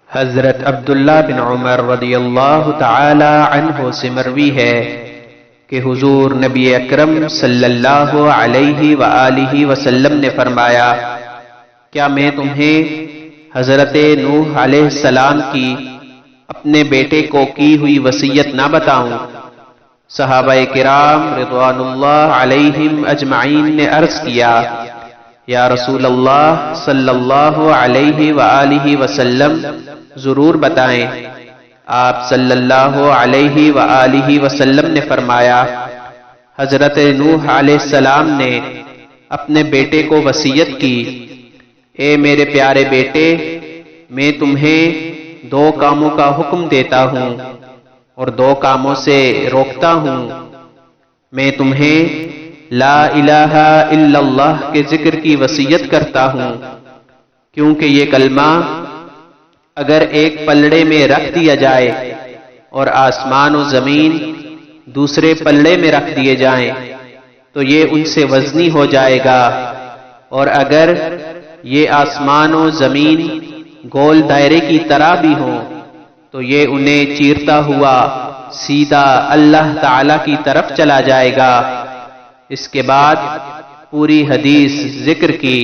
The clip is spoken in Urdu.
حضرت عبداللہ بن عمر رضی اللہ تعالی عنہ سے مروی ہے کہ حضور نبی اکرم صلی اللہ علیہ وآلہ وسلم نے فرمایا، کیا میں تمہیں حضرت نوح علیہ السلام کی اپنے بیٹے کو کی ہوئی وصیت نہ بتاؤں؟ صحابہ کرام رضوان اللہ علیہم اجمعین نے عرض کیا، یا رسول اللہ صلی اللہ علیہ وآلہ وسلم ضرور بتائیں۔ آپ صلی اللہ علیہ وآلہ وسلم نے فرمایا، حضرت نوح علیہ السلام نے اپنے بیٹے کو وصیت کی، اے میرے پیارے بیٹے، میں تمہیں دو کاموں کا حکم دیتا ہوں اور دو کاموں سے روکتا ہوں۔ میں تمہیں لا الہ الا اللہ کے ذکر کی وصیت کرتا ہوں، کیونکہ یہ کلمہ اگر ایک پلڑے میں رکھ دیا جائے اور آسمان و زمین دوسرے پلڑے میں رکھ دیے جائیں تو یہ ان سے وزنی ہو جائے گا، اور اگر یہ آسمان و زمین گول دائرے کی طرح بھی ہوں تو یہ انہیں چیرتا ہوا سیدھا اللہ تعالی کی طرف چلا جائے گا۔ اس کے بعد پوری حدیث ذکر کی۔